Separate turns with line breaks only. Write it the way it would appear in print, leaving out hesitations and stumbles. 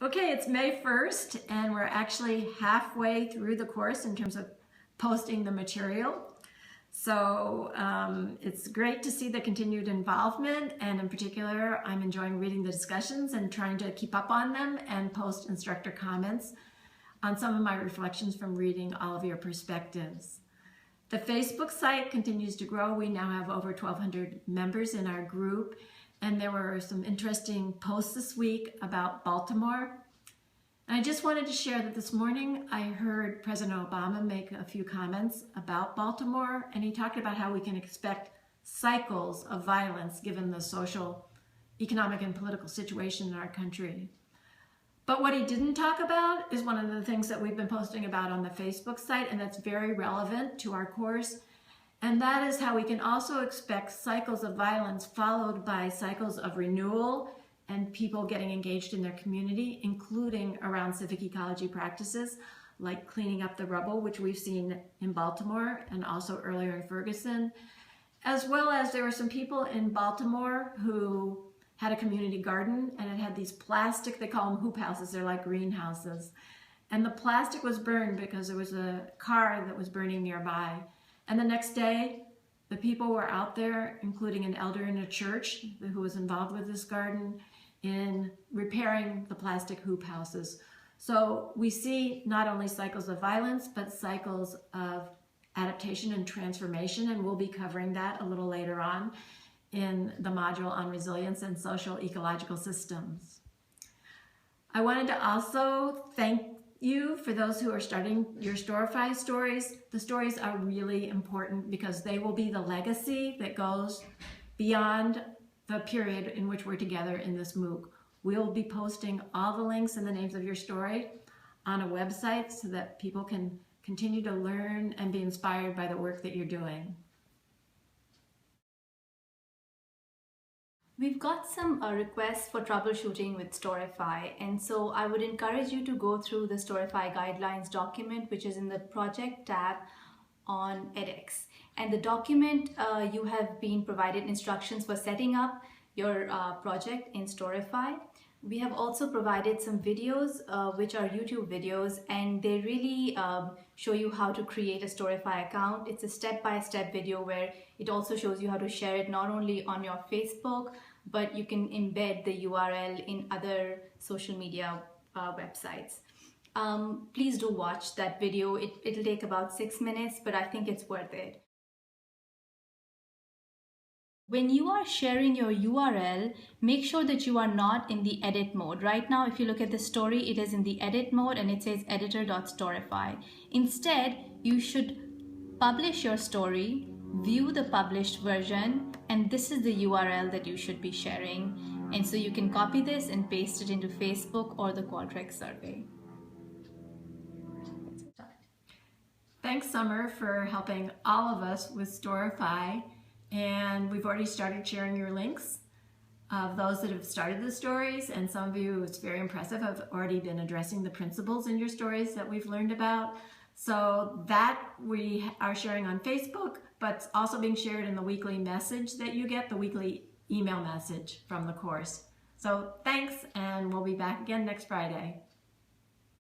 Okay, it's May 1st, and we're actually halfway through the course in terms of posting the material. So it's great to see the continued involvement, and in particular, I'm enjoying reading the discussions and trying to keep up on them and post instructor comments on some of my reflections from reading all of your perspectives. The Facebook site continues to grow. We now have over 1,200 members in our group, and there were some interesting posts this week about Baltimore. And I just wanted to share that this morning I heard President Obama make a few comments about Baltimore, and he talked about how we can expect cycles of violence given the social, economic, and political situation in our country. But what he didn't talk about is one of the things that we've been posting about on the Facebook site, and that's very relevant to our course. And that is how we can also expect cycles of violence followed by cycles of renewal and people getting engaged in their community, including around civic ecology practices like cleaning up the rubble, which we've seen in Baltimore and also earlier in Ferguson, as well as there were some people in Baltimore who had a community garden, and it had these plastic, they call them hoop houses, they're like greenhouses. And the plastic was burned because there was a car that was burning nearby. And the next day, the people were out there, including an elder in a church who was involved with this garden, in repairing the plastic hoop houses. So we see not only cycles of violence, but cycles of adaptation and transformation, and we'll be covering that a little later on in the module on resilience and social ecological systems. I wanted to also thank you for those who are starting your Storify stories. The stories are really important because they will be the legacy that goes beyond the period in which we're together in this MOOC. We'll be posting all the links and the names of your story on a website so that people can continue to learn and be inspired by the work that you're doing.
We've got some requests for troubleshooting with Storify, and so I would encourage you to go through the Storify guidelines document, which is in the project tab on edX. And the document, you have been provided instructions for setting up your project in Storify. We have also provided some videos, which are YouTube videos, and they really show you how to create a Storify account. It's a step-by-step video where it also shows you how to share it not only on your Facebook, but you can embed the URL in other social media websites. Please do watch that video. It'll take about 6 minutes, but I think it's worth it. When you are sharing your URL, make sure that you are not in the edit mode. Right now, if you look at the story, it is in the edit mode and it says editor.storify. Instead, you should publish your story, view the published version, and this is the URL that you should be sharing. And so you can copy this and paste it into Facebook or the Qualtrics survey.
Thanks, Summer, for helping all of us with Storify. And we've already started sharing your links of those that have started the stories, and some of you, it's very impressive, have already been addressing the principles in your stories that we've learned about. So that we are sharing on Facebook, but it's also being shared in the weekly message that you get, the weekly email message from the course. So thanks, and we'll be back again next Friday.